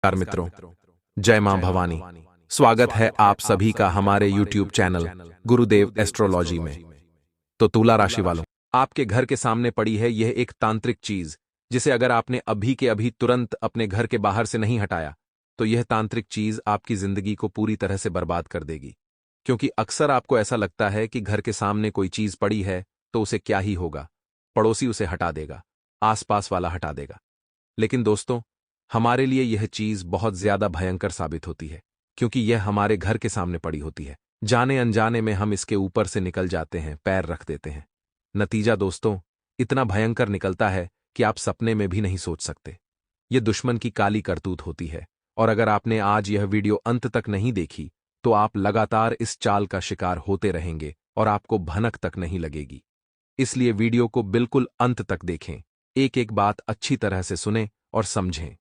नमस्कार मित्रों, जय मां भवानी। स्वागत है आप सभी का हमारे YouTube चैनल गुरुदेव एस्ट्रोलॉजी में। तो तुला राशि वालों, आपके घर के सामने पड़ी है यह एक तांत्रिक चीज, जिसे अगर आपने अभी के अभी तुरंत अपने घर के बाहर से नहीं हटाया तो यह तांत्रिक चीज आपकी जिंदगी को पूरी तरह से बर्बाद कर देगी। क्योंकि अक्सर आपको ऐसा लगता है कि घर के सामने कोई चीज पड़ी है तो उसे क्या ही होगा, पड़ोसी उसे हटा देगा, आसपास वाला हटा देगा। लेकिन दोस्तों, हमारे लिए यह चीज बहुत ज्यादा भयंकर साबित होती है, क्योंकि यह हमारे घर के सामने पड़ी होती है। जाने अनजाने में हम इसके ऊपर से निकल जाते हैं, पैर रख देते हैं। नतीजा दोस्तों इतना भयंकर निकलता है कि आप सपने में भी नहीं सोच सकते। यह दुश्मन की काली करतूत होती है, और अगर आपने आज यह वीडियो अंत तक नहीं देखी तो आप लगातार इस चाल का शिकार होते रहेंगे और आपको भनक तक नहीं लगेगी। इसलिए वीडियो को बिल्कुल अंत तक देखें, एक एक बात अच्छी तरह से सुनें और समझें।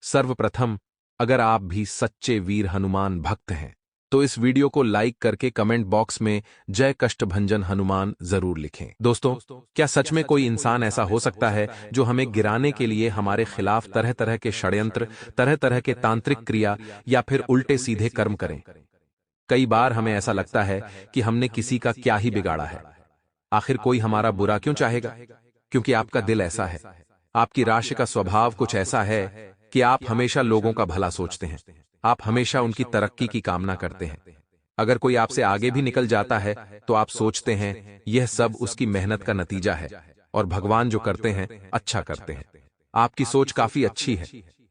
सर्वप्रथम, अगर आप भी सच्चे वीर हनुमान भक्त हैं तो इस वीडियो को लाइक करके कमेंट बॉक्स में जय कष्टभंजन हनुमान जरूर लिखें। दोस्तों, क्या सच में कोई इंसान ऐसा हो सकता है जो हमें गिराने के लिए हमारे खिलाफ तरह तरह के षड्यंत्र, तरह तरह के तांत्रिक क्रिया या फिर उल्टे सीधे कर्म करें? कई बार हमें ऐसा लगता है कि हमने किसी का क्या ही बिगाड़ा है। आखिर कोई हमारा बुरा क्यों चाहेगा? क्योंकि आपका दिल ऐसा है, आपकी राशि का स्वभाव कुछ ऐसा है कि आप हमेशा लोगों का भला सोचते हैं, आप हमेशा उनकी तरक्की की कामना करते हैं। अगर कोई आपसे आगे भी निकल जाता है तो आप सोचते हैं यह सब उसकी मेहनत का नतीजा है, और भगवान जो करते हैं अच्छा करते हैं। आपकी सोच काफी अच्छी है,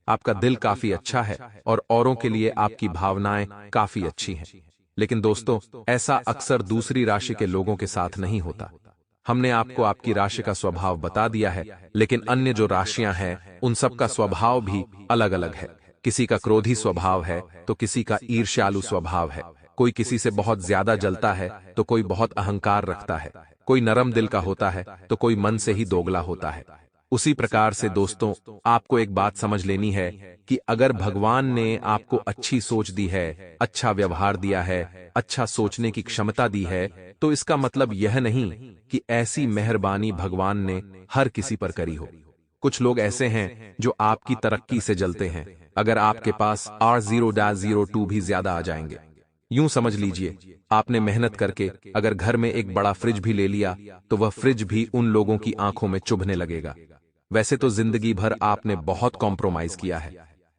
आपका दिल काफी अच्छा है, और औरों के लिए आपकी भावनाएं काफी अच्छी हैं। लेकिन दोस्तों, ऐसा अक्सर दूसरी राशि के लोगों के साथ नहीं होता। हमने आपको आपकी राशि का स्वभाव बता दिया है, लेकिन अन्य जो राशियां हैं उन सब का स्वभाव भी अलग अलग है। किसी का क्रोधी स्वभाव है तो किसी का ईर्ष्यालु स्वभाव है। कोई किसी से बहुत ज्यादा जलता है तो कोई बहुत अहंकार रखता है। कोई नरम दिल का होता है तो कोई मन से ही दोगला होता है। उसी प्रकार से दोस्तों, आपको एक बात समझ लेनी है कि अगर भगवान ने आपको अच्छी सोच दी है, अच्छा व्यवहार दिया है, अच्छा सोचने की क्षमता दी है, तो इसका मतलब यह नहीं कि ऐसी मेहरबानी भगवान ने हर किसी पर करी हो। कुछ लोग ऐसे हैं जो आपकी तरक्की से जलते हैं। अगर आपके पास R0-02 भी ज्यादा आ जाएंगे, यूं समझ लीजिए आपने मेहनत करके अगर घर में एक बड़ा फ्रिज भी ले लिया तो वह फ्रिज भी उन लोगों की आंखों में चुभने लगेगा। वैसे तो जिंदगी भर आपने बहुत कॉम्प्रोमाइज किया है,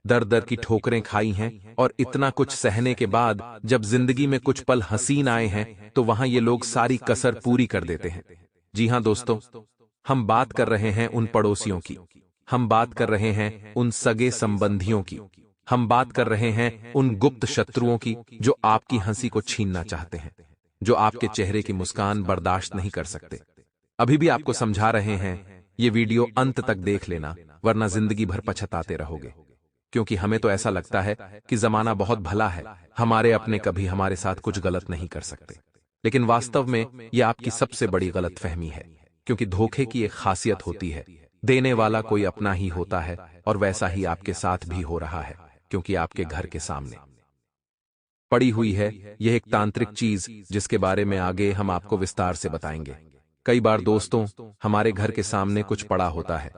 दर दर की ठोकरें खाई हैं, और इतना कुछ सहने के बाद जब जिंदगी में कुछ पल हसीन आए हैं तो वहां ये लोग सारी कसर पूरी कर देते हैं। जी हां दोस्तों, हम बात कर रहे हैं उन पड़ोसियों की, हम बात कर रहे हैं उन सगे संबंधियों की, हम बात कर रहे हैं उन गुप्त शत्रुओं की जो आपकी हंसी को छीनना चाहते हैं, जो आपके चेहरे की मुस्कान बर्दाश्त नहीं कर सकते। अभी भी आपको समझा रहे हैं, ये वीडियो अंत तक देख लेना, वरना जिंदगी भर पछताते रहोगे। क्योंकि हमें तो ऐसा लगता है कि जमाना बहुत भला है, हमारे अपने कभी हमारे साथ कुछ गलत नहीं कर सकते। लेकिन वास्तव में यह आपकी सबसे बड़ी गलतफहमी है, क्योंकि धोखे की एक खासियत होती है, देने वाला कोई अपना ही होता है, और वैसा ही आपके साथ भी हो रहा है, क्योंकि आपके घर के सामने पड़ी हुई है यह एक तांत्रिक चीज, जिसके बारे में आगे हम आपको विस्तार से बताएंगे। कई बार दोस्तों, हमारे घर के सामने कुछ पड़ा होता है,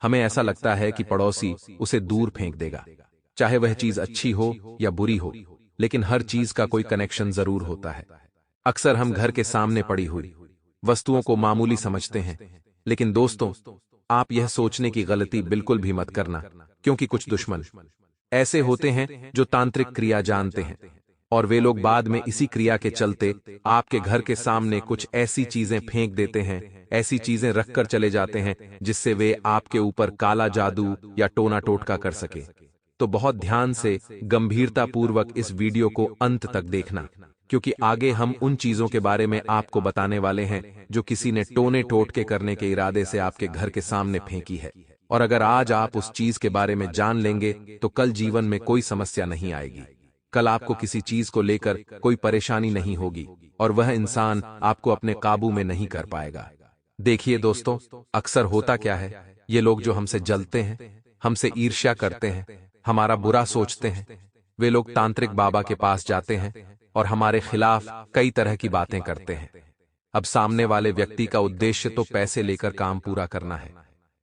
हमें ऐसा लगता है कि पड़ोसी उसे दूर फेंक देगा, चाहे वह चीज अच्छी हो या बुरी हो, लेकिन हर चीज का कोई कनेक्शन जरूर होता है। अक्सर हम घर के सामने पड़ी हुई वस्तुओं को मामूली समझते हैं, लेकिन दोस्तों, आप यह सोचने की गलती बिल्कुल भी मत करना, क्योंकि कुछ दुश्मन ऐसे होते हैं जो तांत्रिक क्रिया जानते हैं, और वे लोग बाद में इसी क्रिया के चलते आपके घर के सामने कुछ ऐसी चीजें फेंक देते हैं, ऐसी चीजें रखकर चले जाते हैं जिससे वे आपके ऊपर काला जादू या टोना टोटका कर सके। तो बहुत ध्यान से गंभीरता पूर्वक इस वीडियो को अंत तक देखना, क्योंकि आगे हम उन चीजों के बारे में आपको बताने वाले हैं जो किसी ने टोने टोटके करने के इरादे से आपके घर के सामने फेंकी है। और अगर आज आप उस चीज के बारे में जान लेंगे तो कल जीवन में कोई समस्या नहीं आएगी। कल आपको किसी चीज को लेकर कोई परेशानी नहीं होगी, और वह इंसान आपको अपने काबू में नहीं कर पाएगा। देखिए दोस्तों, अक्सर होता क्या है, ये लोग जो हमसे जलते हैं, हमसे ईर्ष्या करते हैं, हमारा बुरा सोचते हैं, वे लोग तांत्रिक बाबा के पास जाते हैं और हमारे खिलाफ कई तरह की बातें करते हैं। अब सामने वाले व्यक्ति का उद्देश्य तो पैसे लेकर काम पूरा करना है,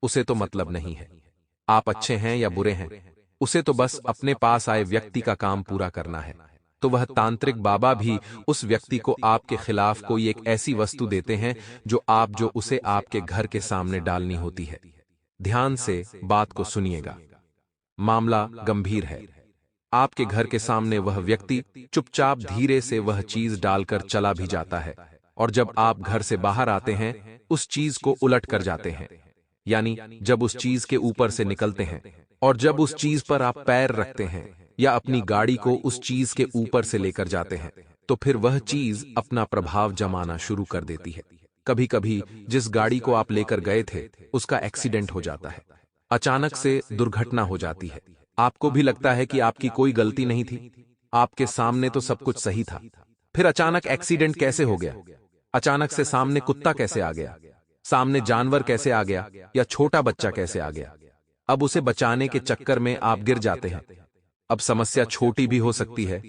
उसे तो मतलब नहीं है आप अच्छे हैं या बुरे हैं, उसे तो बस अपने पास आए व्यक्ति का काम पूरा करना है। तो वह तांत्रिक बाबा भी उस व्यक्ति को आपके खिलाफ कोई एक ऐसी वस्तु देते हैं जो उसे आपके घर के सामने डालनी होती है। ध्यान से बात को सुनिएगा। मामला गंभीर है। आपके घर के सामने वह व्यक्ति चुपचाप धीरे से वह चीज डालकर चला भी जाता है, और जब आप घर से बाहर आते हैं उस चीज को उलट कर जाते हैं। यानी जब उस चीज के ऊपर से निकलते हैं और जब उस चीज पर आप पैर रखते हैं या अपनी गाड़ी को उस चीज के ऊपर से लेकर जाते हैं, तो फिर वह चीज अपना प्रभाव जमाना शुरू कर देती है। कभी कभी जिस गाड़ी को आप लेकर गए थे उसका एक्सीडेंट हो जाता है, अचानक से दुर्घटना हो जाती है। आपको भी लगता है कि आपकी कोई गलती नहीं थी, आपके सामने तो सब कुछ सही था, फिर अचानक एक्सीडेंट कैसे हो गया? अचानक से सामने कुत्ता कैसे आ गया? सामने जानवर कैसे आ गया? या छोटा बच्चा कैसे आ गया? अब उसे बचाने के चक्कर में आप गिर जाते हैं। अब समस्या छोटी भी हो सकती है,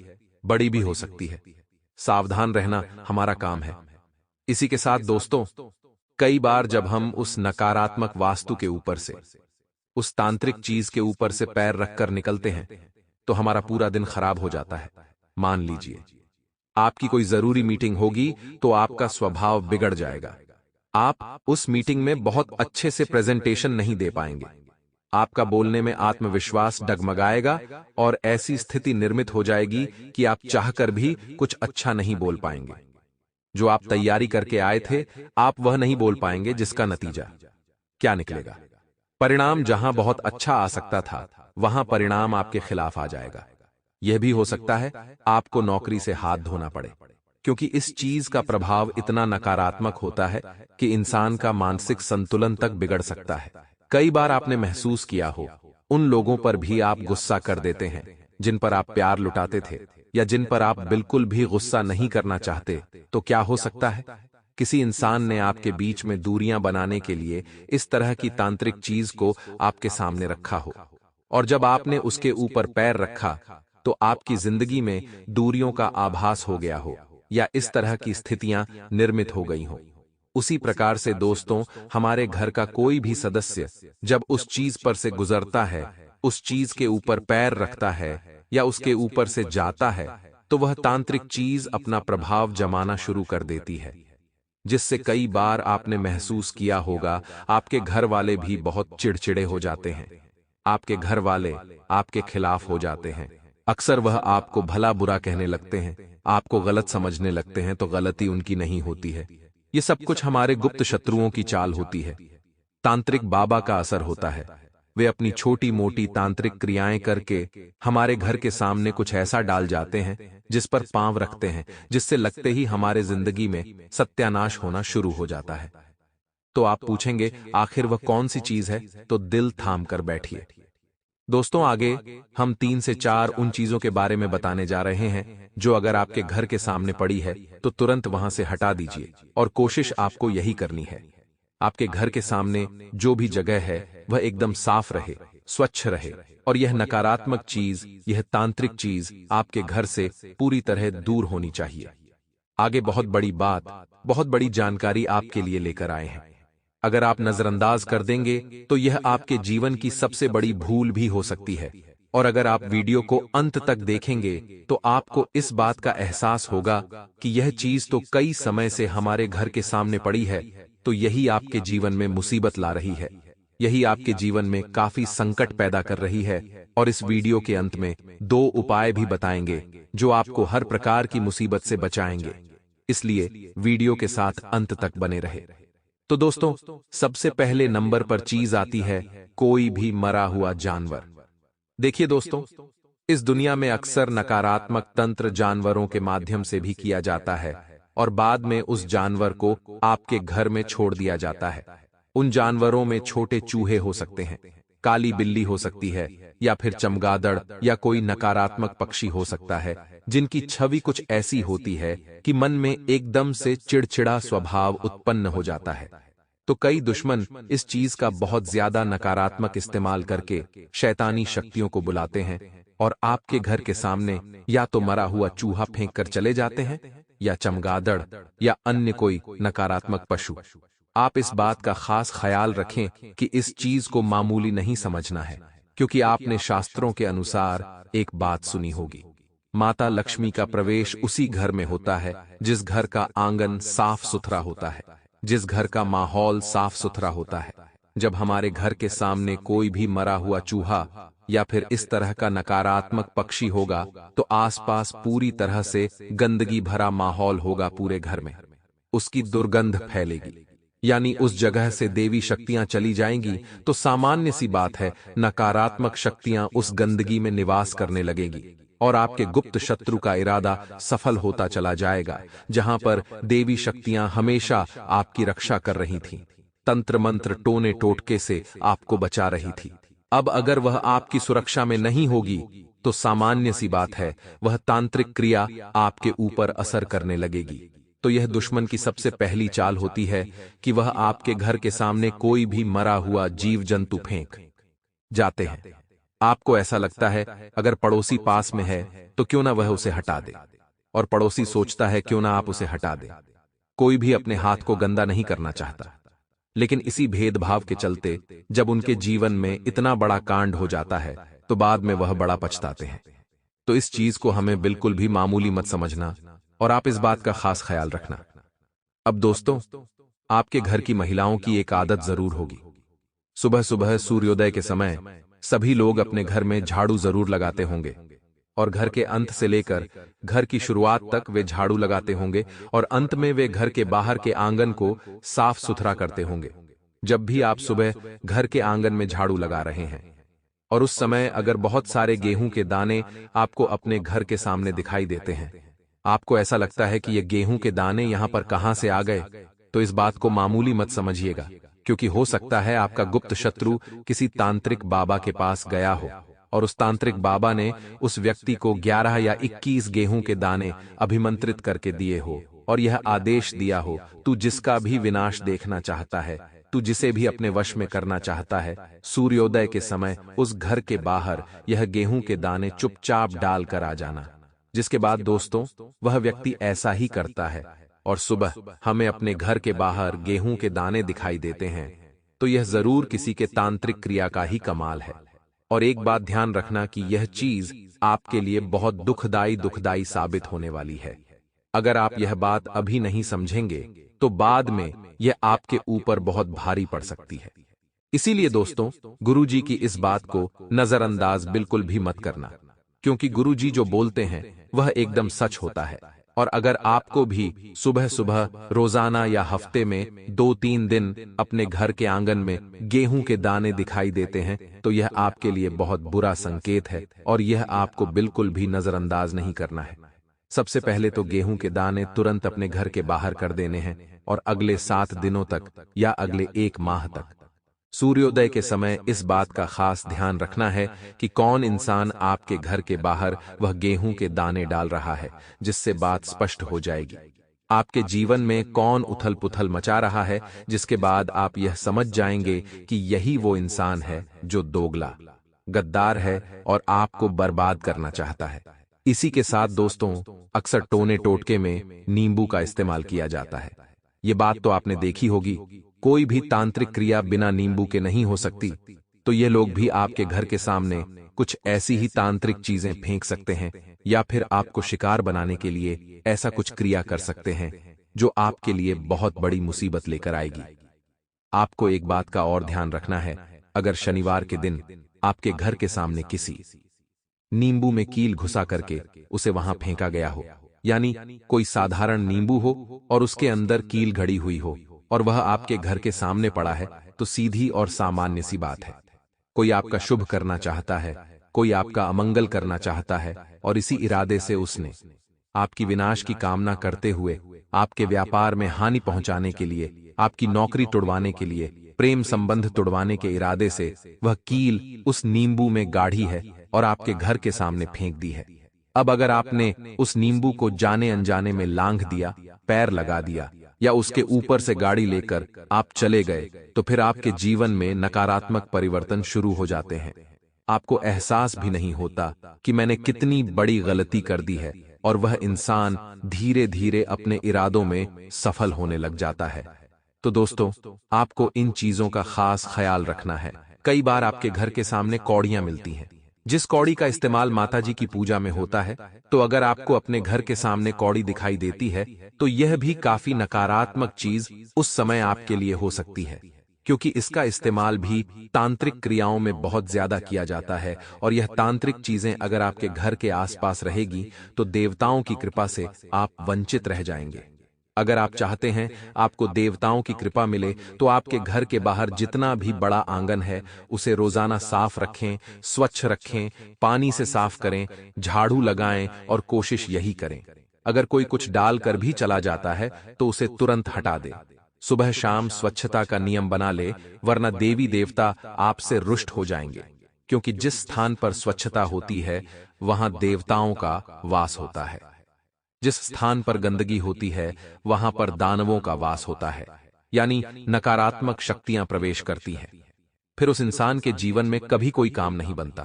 बड़ी भी हो सकती है। सावधान रहना हमारा काम है। इसी के साथ दोस्तों, कई बार जब हम उस नकारात्मक वास्तु के ऊपर से, उस तांत्रिक चीज के ऊपर से पैर रखकर निकलते हैं तो हमारा पूरा दिन खराब हो जाता है। मान लीजिए आपकी कोई जरूरी मीटिंग होगी तो आपका स्वभाव बिगड़ जाएगा। आप उस मीटिंग में बहुत अच्छे से प्रेजेंटेशन नहीं दे पाएंगे। आपका बोलने में आत्मविश्वास डगमगाएगा और ऐसी स्थिति निर्मित हो जाएगी कि आप चाहकर भी कुछ अच्छा नहीं बोल पाएंगे। जो आप तैयारी करके आए थे आप वह नहीं बोल पाएंगे, जिसका नतीजा क्या निकलेगा? परिणाम जहां बहुत अच्छा आ सकता था वहां परिणाम आपके खिलाफ आ जाएगा। यह भी हो सकता है आपको नौकरी से हाथ धोना पड़े, क्योंकि इस चीज का प्रभाव इतना नकारात्मक होता है कि इंसान का मानसिक संतुलन तक बिगड़ सकता है। कई बार आपने महसूस किया हो, उन लोगों पर भी आप गुस्सा कर देते हैं जिन पर आप प्यार लुटाते थे, या जिन पर आप बिल्कुल भी गुस्सा नहीं करना चाहते। तो क्या हो सकता है? किसी इंसान ने आपके बीच में दूरियां बनाने के लिए इस तरह की तांत्रिक चीज को आपके सामने रखा हो, और जब आपने उसके ऊपर पैर रखा तो आपकी जिंदगी में दूरियों का आभास हो गया हो, या इस तरह की स्थितियां निर्मित हो गई हों। उसी प्रकार से दोस्तों, हमारे घर का कोई भी सदस्य जब उस चीज पर से गुजरता है, उस चीज के ऊपर पैर रखता है या उसके ऊपर से जाता है, तो वह तांत्रिक चीज अपना प्रभाव जमाना शुरू कर देती है, जिससे कई बार आपने महसूस किया होगा आपके घर वाले भी बहुत चिड़चिड़े हो जाते हैं। आपके घर वाले आपके खिलाफ हो जाते हैं। अक्सर वह आपको भला बुरा कहने लगते हैं, आपको गलत समझने लगते हैं, तो गलती उनकी नहीं होती है। ये सब कुछ हमारे गुप्त शत्रुओं की चाल होती है। तांत्रिक बाबा का असर होता है। वे अपनी छोटी मोटी तांत्रिक क्रियाएं करके हमारे घर के सामने कुछ ऐसा डाल जाते हैं जिस पर पांव रखते हैं, जिससे लगते ही हमारे जिंदगी में सत्यानाश होना शुरू हो जाता है। तो आप पूछेंगे आखिर वह कौन सी चीज है? तो दिल थाम कर बैठिए। दोस्तों, आगे हम 3 से 4 उन चीजों के बारे में बताने जा रहे हैं जो अगर आपके घर के सामने पड़ी है तो तुरंत वहां से हटा दीजिए, और कोशिश आपको यही करनी है। आपके घर के सामने जो भी जगह है वह एकदम साफ रहे, स्वच्छ रहे, और यह नकारात्मक चीज, यह तांत्रिक चीज आपके घर से पूरी तरह दूर होनी चाहिए। आगे बहुत बड़ी बात, बहुत बड़ी जानकारी आपके लिए लेकर आए हैं। अगर आप नजरअंदाज कर देंगे तो यह आपके जीवन की सबसे बड़ी भूल भी हो सकती है, और अगर आप वीडियो को अंत तक देखेंगे तो आपको इस बात का एहसास होगा कि यह चीज तो कई समय से हमारे घर के सामने पड़ी है, तो यही आपके जीवन में मुसीबत ला रही है, यही आपके जीवन में काफी संकट पैदा कर रही है। और इस वीडियो के अंत में 2 उपाय भी बताएंगे जो आपको हर प्रकार की मुसीबत से बचाएंगे, इसलिए वीडियो के साथ अंत तक बने रहे। तो दोस्तों, सबसे पहले नंबर पर चीज आती है कोई भी मरा हुआ जानवर। देखिए दोस्तों, इस दुनिया में अक्सर नकारात्मक तंत्र जानवरों के माध्यम से भी किया जाता है, और बाद में उस जानवर को आपके घर में छोड़ दिया जाता है। उन जानवरों में छोटे चूहे हो सकते हैं, काली बिल्ली हो सकती है, या फिर चमगादड़ या कोई नकारात्मक पक्षी हो सकता है, जिनकी छवि कुछ ऐसी होती है कि मन में एकदम से चिड़चिड़ा स्वभाव उत्पन्न हो जाता है। तो कई दुश्मन इस चीज का बहुत ज्यादा नकारात्मक इस्तेमाल करके शैतानी शक्तियों को बुलाते हैं, और आपके घर के सामने या तो मरा हुआ चूहा फेंक कर चले जाते हैं, या चमगादड़, या अन्य कोई नकारात्मक पशु। आप इस बात का खास ख्याल रखें कि इस चीज को मामूली नहीं समझना है। क्योंकि आपने शास्त्रों के अनुसार एक बात सुनी होगी, माता लक्ष्मी का प्रवेश उसी घर में होता है जिस घर का आंगन साफ सुथरा होता है, जिस घर का माहौल साफ सुथरा होता है। जब हमारे घर के सामने कोई भी मरा हुआ चूहा या फिर इस तरह का नकारात्मक पक्षी होगा तो आसपास पूरी तरह से गंदगी भरा माहौल होगा, पूरे घर में उसकी दुर्गंध फैलेगी, यानी उस जगह से देवी शक्तियां चली जाएंगी। तो सामान्य सी बात है, नकारात्मक शक्तियां उस गंदगी में निवास करने लगेंगी और आपके गुप्त शत्रु का इरादा सफल होता चला जाएगा। जहां पर देवी शक्तियां हमेशा आपकी रक्षा कर रही थीं, तंत्र मंत्र टोने टोटके से आपको बचा रही थी, अब अगर वह आपकी सुरक्षा में नहीं होगी तो सामान्य सी बात है, वह तांत्रिक क्रिया आपके ऊपर असर करने लगेगी। तो यह दुश्मन की सबसे पहली चाल होती है कि वह आपके घर के सामने कोई भी मरा हुआ जीव जंतु फेंक जाते हैं। आपको ऐसा लगता है अगर पड़ोसी पास में है तो क्यों ना वह उसे हटा दे, और पड़ोसी सोचता है क्यों ना आप उसे हटा दे। कोई भी अपने हाथ को गंदा नहीं करना चाहता, लेकिन इसी भेदभाव के चलते जब उनके जीवन में इतना बड़ा कांड हो जाता है तो बाद में वह बड़ा पछताते हैं। तो इस चीज को हमें बिल्कुल भी मामूली मत समझना और आप इस बात का खास ख्याल रखना। अब दोस्तों, आपके घर की महिलाओं की एक आदत जरूर होगी, सुबह सुबह सूर्योदय के समय सभी लोग अपने घर में झाड़ू जरूर लगाते होंगे और घर के अंत से लेकर घर की शुरुआत तक वे झाड़ू लगाते होंगे और अंत में वे घर के बाहर के आंगन को साफ सुथरा करते होंगे। जब भी आप सुबह घर के आंगन में झाड़ू लगा रहे हैं और उस समय अगर बहुत सारे गेहूं के दाने आपको अपने घर के सामने दिखाई देते हैं, आपको ऐसा लगता है कि ये गेहूं के दाने यहां पर कहां से आ गए, तो इस बात को मामूली मत समझिएगा, क्योंकि हो सकता है आपका गुप्त शत्रु किसी तांत्रिक बाबा के पास गया हो और उस तांत्रिक बाबा ने उस व्यक्ति को 11 या 21 गेहूं के दाने अभिमंत्रित करके दिए हो और यह आदेश दिया हो, तू जिसका भी विनाश देखना चाहता है, तू जिसे भी अपने वश में करना चाहता है, सूर्योदय के समय उस घर के बाहर यह गेहूं के दाने चुपचाप डाल कर आ जाना। जिसके बाद दोस्तों वह व्यक्ति ऐसा ही करता है और सुबह हमें अपने घर के बाहर गेहूं के दाने दिखाई देते हैं, तो यह जरूर किसी के तांत्रिक क्रिया का ही कमाल है। और एक बात ध्यान रखना कि यह चीज आपके लिए बहुत दुखदाई साबित होने वाली है। अगर आप यह बात अभी नहीं समझेंगे तो बाद में यह आपके ऊपर बहुत भारी पड़ सकती है। इसीलिए दोस्तों, गुरुजी की इस बात को नजरअंदाज बिल्कुल भी मत करना, क्योंकि गुरुजी जो बोलते हैं वह एकदम सच होता है। और अगर आपको भी सुबह सुबह रोजाना या हफ्ते में 2-3 दिन अपने घर के आंगन में गेहूं के दाने दिखाई देते हैं तो यह आपके लिए बहुत बुरा संकेत है और यह आपको बिल्कुल भी नजरअंदाज नहीं करना है। सबसे पहले तो गेहूं के दाने तुरंत अपने घर के बाहर कर देने हैं और अगले 7 दिनों तक या अगले 1 माह तक सूर्योदय के समय इस बात का खास ध्यान रखना है कि कौन इंसान आपके घर के बाहर वह गेहूं के दाने डाल रहा है, जिससे बात स्पष्ट हो जाएगी। आपके जीवन में कौन उथल पुथल मचा रहा है, जिसके बाद आप यह समझ जाएंगे कि यही वो इंसान है जो दोगला, गद्दार है और आपको बर्बाद करना चाहता है। इसी के साथ दोस्तों, अक्सर टोने टोटके में नींबू का इस्तेमाल किया जाता है। ये बात तो आपने देखी होगी, कोई भी तांत्रिक क्रिया बिना नींबू के नहीं हो सकती। तो ये लोग भी आपके घर के सामने कुछ ऐसी ही तांत्रिक चीजें फेंक सकते हैं या फिर आपको शिकार बनाने के लिए ऐसा कुछ क्रिया कर सकते हैं जो आपके लिए बहुत बड़ी मुसीबत लेकर आएगी। आपको एक बात का और ध्यान रखना है, अगर शनिवार के दिन आपके घर के सामने किसी नींबू में कील घुसा करके उसे वहां फेंका गया हो, यानी कोई साधारण नींबू हो और उसके अंदर कील घड़ी हुई हो और वह आपके घर के सामने पड़ा है, तो सीधी और सामान्य सी बात है, कोई आपका शुभ करना चाहता है, कोई आपका अमंगल करना चाहता है और इसी इरादे से उसने आपकी विनाश की कामना करते हुए आपके व्यापार में हानि पहुंचाने के लिए, आपकी नौकरी तुड़वाने के लिए, प्रेम संबंध तुड़वाने के इरादे से वह कील उस नींबू में गाढ़ी है और आपके घर के सामने फेंक दी है। अब अगर आपने उस नींबू को जाने अनजाने में लांघ दिया, पैर लगा दिया या उसके ऊपर से गाड़ी लेकर आप चले गए, तो फिर आपके जीवन में नकारात्मक परिवर्तन शुरू हो जाते हैं। आपको एहसास भी नहीं होता कि मैंने कितनी बड़ी गलती कर दी है और वह इंसान धीरे धीरे अपने इरादों में सफल होने लग जाता है। तो दोस्तों, आपको इन चीजों का खास ख्याल रखना है। कई बार आपके घर के सामने कौड़ियां मिलती हैं। जिस कौड़ी का इस्तेमाल माताजी की पूजा में होता है, तो अगर आपको अपने घर के सामने कौड़ी दिखाई देती है, तो यह भी काफी नकारात्मक चीज उस समय आपके लिए हो सकती है, क्योंकि इसका इस्तेमाल भी तांत्रिक क्रियाओं में बहुत ज्यादा किया जाता है, और यह तांत्रिक चीजें अगर आपके घर के आसपास रहेगी तो देवताओं की कृपा से आप वंचित रह जाएंगे। अगर आप चाहते हैं आपको देवताओं की कृपा मिले, तो आपके घर के बाहर जितना भी बड़ा आंगन है उसे रोजाना साफ रखें, स्वच्छ रखें, पानी से साफ करें, झाड़ू लगाएं और कोशिश यही करें। अगर कोई कुछ डालकर भी चला जाता है तो उसे तुरंत हटा दे। सुबह शाम स्वच्छता का नियम बना ले, वरना देवी देवता आपसे रुष्ट हो जाएंगे, क्योंकि जिस स्थान पर स्वच्छता होती है वहां देवताओं का वास होता है। जिस स्थान पर गंदगी होती है वहां पर दानवों का वास होता है, यानी नकारात्मक शक्तियां प्रवेश करती हैं। फिर उस इंसान के जीवन में कभी कोई काम नहीं बनता,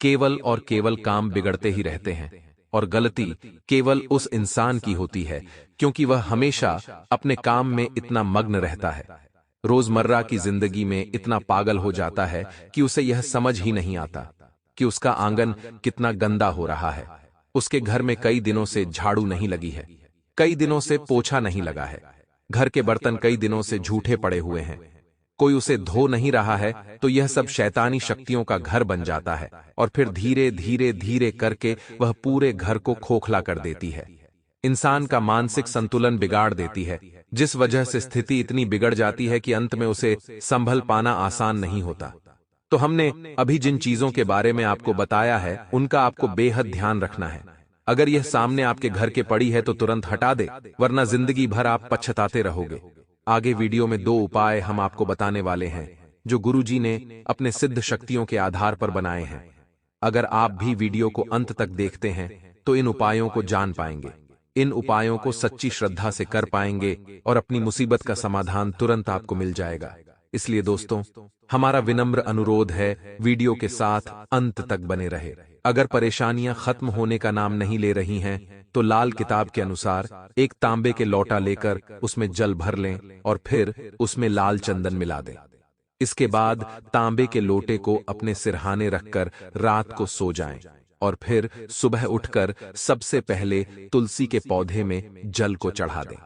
केवल और केवल काम बिगड़ते ही रहते हैं, और गलती केवल उस इंसान की होती है, क्योंकि वह हमेशा अपने काम में इतना मग्न रहता है, रोजमर्रा की जिंदगी में इतना पागल हो जाता है कि उसे यह समझ ही नहीं आता कि उसका आंगन कितना गंदा हो रहा है। उसके घर में कई दिनों से झाड़ू नहीं लगी है, कई दिनों से पोछा नहीं लगा है, घर के बर्तन कई दिनों से झूठे पड़े हुए हैं, कोई उसे धो नहीं रहा है, तो यह सब शैतानी शक्तियों का घर बन जाता है, और फिर धीरे धीरे धीरे करके वह पूरे घर को खोखला कर देती है। इंसान का मानसिक संतुलन बिगाड़ देती है, जिस वजह से स्थिति इतनी बिगड़ जाती है कि अंत में उसे संभल पाना आसान नहीं होता। तो हमने अभी जिन चीजों के बारे में आपको बताया है उनका आपको बेहद ध्यान रखना है। अगर यह सामने आपके घर के पड़ी है तो तुरंत हटा दे, वरना जिंदगी भर आप पछताते रहोगे। आगे वीडियो में 2 उपाय हम आपको बताने वाले हैं जो गुरुजी ने अपने सिद्ध शक्तियों के आधार पर बनाए हैं। अगर आप भी वीडियो को अंत तक देखते हैं तो इन उपायों को जान पाएंगे, इन उपायों को सच्ची श्रद्धा से कर पाएंगे और अपनी मुसीबत का समाधान तुरंत आपको मिल जाएगा। इसलिए दोस्तों, हमारा विनम्र अनुरोध है वीडियो के साथ अंत तक बने रहे। अगर परेशानियां खत्म होने का नाम नहीं ले रही हैं तो लाल किताब के अनुसार एक तांबे के लोटा लेकर उसमें जल भर लें और फिर उसमें लाल चंदन मिला दें। इसके बाद तांबे के लोटे को अपने सिरहाने रखकर रात को सो जाएं और फिर सुबह उठकर सबसे पहले तुलसी के पौधे में जल को चढ़ा दें।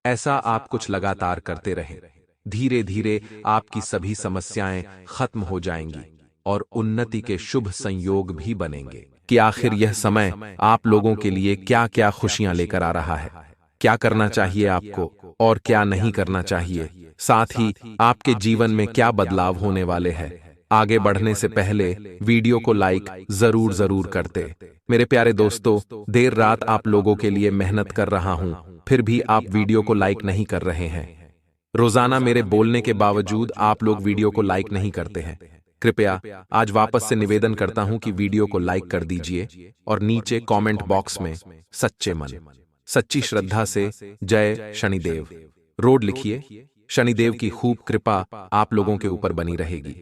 ऐसा आप कुछ लगातार करते रहें। धीरे धीरे आपकी सभी समस्याएं खत्म हो जाएंगी और उन्नति के शुभ संयोग भी बनेंगे। कि आखिर यह समय आप लोगों के लिए क्या क्या खुशियां लेकर आ रहा है, क्या करना चाहिए आपको और क्या नहीं करना चाहिए, साथ ही आपके जीवन में क्या बदलाव होने वाले हैं। आगे बढ़ने से पहले वीडियो को लाइक जरूर करते। मेरे प्यारे दोस्तों, देर रात आप लोगों के लिए मेहनत कर रहा हूं, फिर भी आप वीडियो को लाइक नहीं कर रहे हैं। रोजाना मेरे बोलने के बावजूद आप लोग वीडियो को लाइक नहीं करते हैं। कृपया आज वापस से निवेदन करता हूं कि वीडियो को लाइक कर दीजिए और नीचे कमेंट बॉक्स में सच्चे मन, सच्ची श्रद्धा से जय शनिदेव रोड लिखिए। शनिदेव की खूब कृपा आप लोगों के ऊपर बनी रहेगी।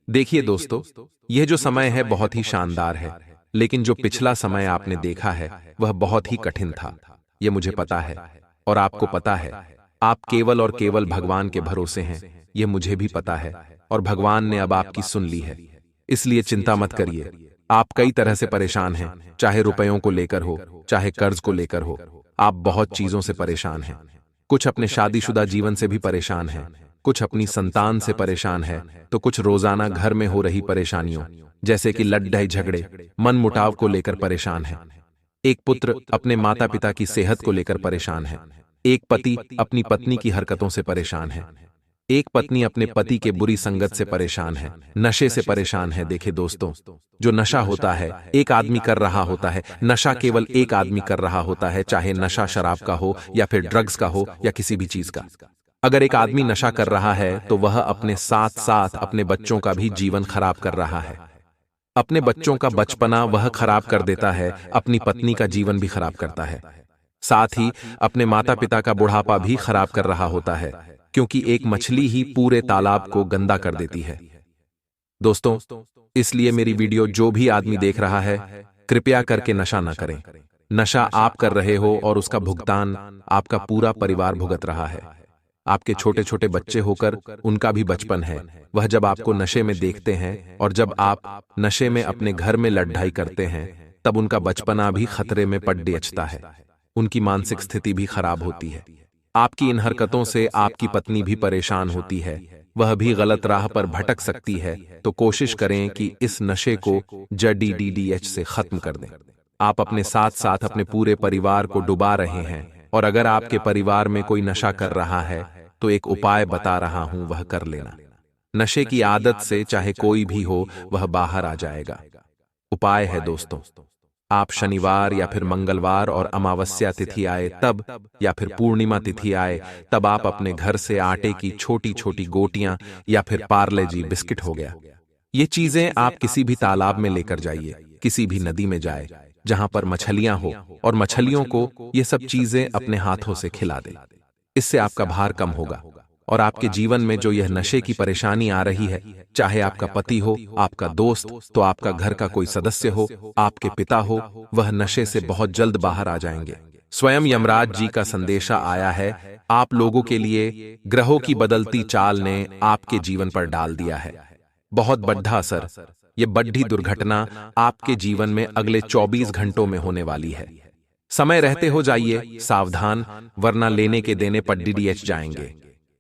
देखिए दोस्तों, यह जो समय है बहुत ही शानदार है, लेकिन जो पिछला समय आपने देखा है वह बहुत ही कठिन था। यह मुझे पता है और आपको पता है। आप केवल और केवल भगवान के भरोसे हैं, यह मुझे भी पता है, और भगवान ने अब आपकी सुन ली है। इसलिए चिंता मत करिए। आप कई तरह से परेशान हैं, चाहे रुपयों को लेकर हो, चाहे कर्ज को लेकर हो। आप बहुत चीजों से परेशान हैं। कुछ अपने शादीशुदा जीवन से भी परेशान हैं, कुछ अपनी संतान से परेशान है, तो कुछ रोजाना घर में हो रही परेशानियों जैसे कि लड़ाई झगड़े, मन मुटाव को लेकर परेशान है। एक पुत्र अपने माता पिता की सेहत को लेकर परेशान है। एक पति अपनी पत्नी की हरकतों से परेशान है। एक पत्नी अपने पति के बुरी संगत से परेशान है, नशे से परेशान है। देखे दोस्तों, जो नशा होता है एक आदमी कर रहा होता है, नशा केवल एक आदमी कर रहा होता है, चाहे नशा शराब का हो या फिर ड्रग्स का हो या किसी भी चीज का। अगर एक आदमी नशा कर रहा है तो वह अपने साथ साथ अपने बच्चों का भी जीवन खराब कर रहा है। अपने बच्चों का बचपना वह खराब कर देता है, अपनी पत्नी का जीवन भी खराब करता है, साथ ही अपने माता पिता का बुढ़ापा भी खराब कर रहा होता है, क्योंकि एक मछली ही पूरे तालाब को गंदा कर देती है। दोस्तों, इसलिए मेरी वीडियो जो भी आदमी देख रहा है, कृपया करके नशा न करें। नशा आप कर रहे हो और उसका भुगतान आपका पूरा परिवार भुगत रहा है। आपके छोटे छोटे बच्चे होकर उनका भी बचपन है। वह जब आपको नशे में देखते हैं और जब आप नशे में अपने घर में लड़ाई करते हैं, तब उनका बचपना भी खतरे में पड़ जाता है। उनकी मानसिक स्थिति भी खराब होती है। आपकी इन हरकतों से आपकी पत्नी भी परेशान होती है, वह भी गलत राह पर भटक सकती है। तो कोशिश करें कि इस नशे को जड़ी से खत्म कर दें। आप अपने साथ साथ अपने पूरे परिवार को डुबा रहे हैं, और अगर आपके परिवार में कोई नशा कर रहा है तो एक उपाय बता रहा हूं, वह कर लेना। नशे की आदत से चाहे कोई भी हो, वह बाहर आ जाएगा। उपाय है दोस्तों, आप शनिवार या फिर मंगलवार और अमावस्या तिथि आए तब, या फिर पूर्णिमा तिथि आए तब आप अपने घर से आटे की छोटी छोटी गोटियां या फिर पार्ले जी बिस्किट हो गया, ये चीजें आप किसी भी तालाब में लेकर जाइए, किसी भी नदी में जाए जहां पर मछलियां हो, और मछलियों को ये सब चीजें अपने हाथों से खिला दे। इससे आपका भार कम होगा, और आपके जीवन में जो यह नशे की परेशानी आ रही है, चाहे आपका पति हो, आपका दोस्त, तो आपका घर का कोई सदस्य हो, आपके पिता हो, वह नशे से बहुत जल्द बाहर आ जाएंगे। स्वयं यमराज जी का संदेशा आया है आप लोगों के लिए। ग्रहों की बदलती चाल ने आपके जीवन पर डाल दिया है बहुत बड़ा असर। ये बड़ी दुर्घटना आपके जीवन में अगले 24 घंटों में होने वाली है। समय रहते हो जाइए सावधान, वरना लेने के देने पर डीडीएच जाएंगे।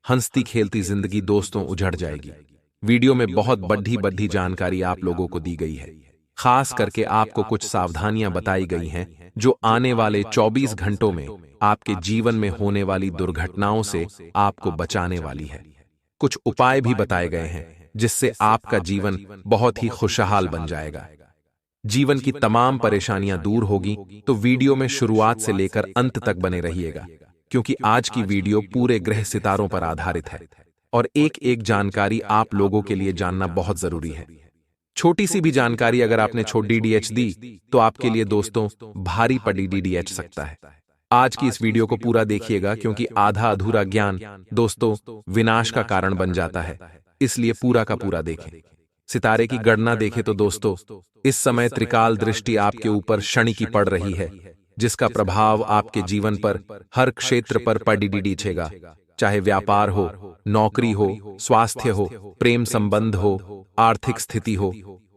हंसती खेलती जिंदगी दोस्तों उजड़ जाएगी। वीडियो में बहुत बड़ी जानकारी आप लोगों को दी गई है। खास करके आपको कुछ सावधानियां बताई गई हैं जो आने वाले 24 घंटों में आपके जीवन में होने वाली दुर्घटनाओं से आपको बचाने वाली है। कुछ उपाय भी बताए गए हैं जिससे आपका जीवन बहुत ही खुशहाल बन जाएगा। जीवन की तमाम परेशानियां दूर होगी, तो वीडियो में शुरुआत से लेकर अंत तक बने रहिएगा, क्योंकि आज की वीडियो पूरे ग्रह सितारों पर आधारित है और एक एक जानकारी आप लोगों के लिए जानना बहुत जरूरी है। छोटी सी भी जानकारी अगर आपने छोटी डीडीएच दी तो आपके लिए दोस्तों भारी पड़ी डीडीएच सकता है। आज की इस वीडियो को पूरा देखिएगा, क्योंकि आधा अधूरा ज्ञान दोस्तों विनाश का कारण बन जाता है, इसलिए पूरा का पूरा देखें। सितारे की गणना देखें तो दोस्तों इस समय त्रिकाल दृष्टि आपके ऊपर शनि की पड़ रही है, जिसका प्रभाव आपके जीवन पर हर क्षेत्र पर पड़ीछेगा। चाहे व्यापार हो, नौकरी हो, स्वास्थ्य हो, प्रेम संबंध हो, आर्थिक स्थिति हो।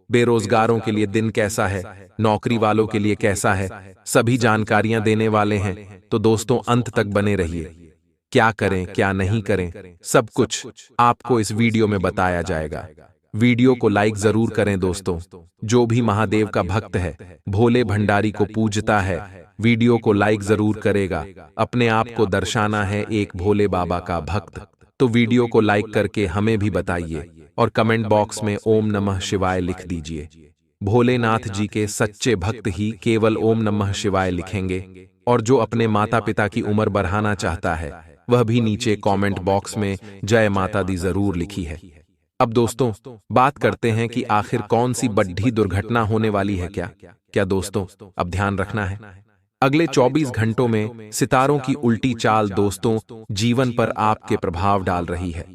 बेरोजगारों के लिए दिन कैसा है, नौकरी वालों के लिए कैसा है, सभी जानकारियां देने वाले हैं। तो दोस्तों अंत तक बने रहिए। क्या करें क्या नहीं करें, सब कुछ आपको इस वीडियो में बताया जाएगा। वीडियो को लाइक जरूर करें दोस्तों। जो भी महादेव का भक्त है, भोले भंडारी को पूजता है, वीडियो को लाइक जरूर करेगा। अपने आप को दर्शाना है एक भोले बाबा का भक्त, तो वीडियो को लाइक करके हमें भी बताइए और कमेंट बॉक्स में ओम नमः शिवाय लिख दीजिए। भोलेनाथ जी के सच्चे भक्त ही केवल ओम नमः शिवाय लिखेंगे, और जो अपने माता पिता की उम्र बढ़ाना चाहता है वह भी नीचे कमेंट बॉक्स में जय माता दी जरूर लिखी है। अब दोस्तों बात करते हैं कि आखिर कौन सी बड़ी दुर्घटना होने वाली है। क्या दोस्तों अब ध्यान रखना है, अगले 24 घंटों में सितारों की उल्टी चाल दोस्तों जीवन पर आपके प्रभाव डाल रही है।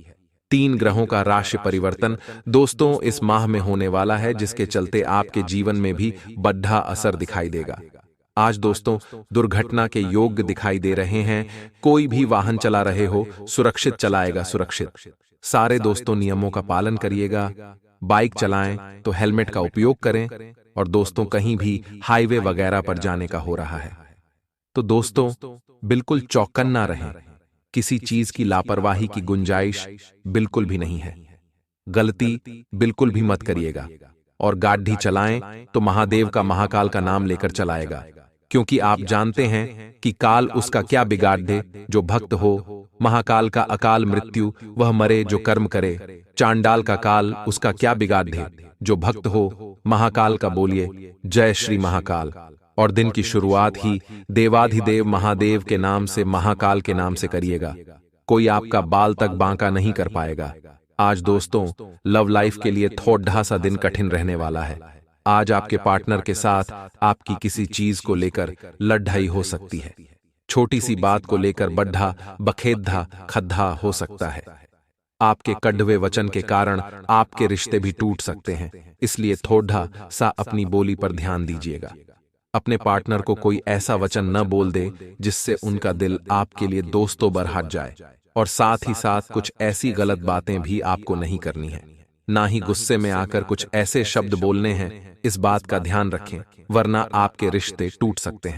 3 ग्रहों का राशि परिवर्तन दोस्तों इस माह में होने वाला है, जिसके चलते आपके जीवन में भी बड़ा असर दिखाई देगा। आज दोस्तों दुर्घटना के योग दिखाई दे रहे हैं। कोई भी वाहन चला रहे हो, सुरक्षित चलाएगा, सुरक्षित। सारे दोस्तों नियमों का पालन करिएगा। बाइक चलाएं तो हेलमेट का उपयोग करें, और दोस्तों कहीं भी हाईवे वगैरह पर जाने का हो रहा है तो दोस्तों बिल्कुल चौकन्ना रहें। किसी चीज की लापरवाही की गुंजाइश बिल्कुल भी नहीं है। गलती बिल्कुल भी मत करिएगा, और गाड़ी चलाएं तो महादेव का महाकाल का नाम लेकर चलाएगा, क्योंकि आप जानते हैं कि काल उसका क्या बिगाड़ दे जो भक्त हो। महाकाल का अकाल मृत्यु, वह मरे जो कर्म करे। चांडाल का काल उसका क्या बिगाड़ दे जो भक्त हो। महाकाल का बोलिए जय श्री महाकाल। और दिन की शुरुआत ही देवाधिदेव महादेव के नाम से, महाकाल के नाम से करिएगा। कोई आपका बाल तक बांका नहीं कर पाएगा। आज दोस्तों लव लाइफ के लिए थोड़ा सा दिन कठिन रहने वाला है। आज आपके पार्टनर के साथ आपकी किसी चीज को लेकर लड़ाई हो सकती है। छोटी सी बात को लेकर बड्ढा बखेद्धा खद्धा हो सकता है। आपके कड़वे वचन के कारण आपके रिश्ते भी टूट सकते हैं, इसलिए थोड़ा सा अपनी बोली पर ध्यान दीजिएगा। अपने पार्टनर को कोई ऐसा वचन न बोल दे जिससे उनका दिल आपके लिए दोस्तों भर हट जाए। और साथ ही साथ कुछ ऐसी गलत बातें भी आपको नहीं करनी है। ना ही गुस्से में आकर कुछ ऐसे शब्द बोलने हैं, इस बात का ध्यान रखें, वरना आपके रिश्ते टूट सकते हैं।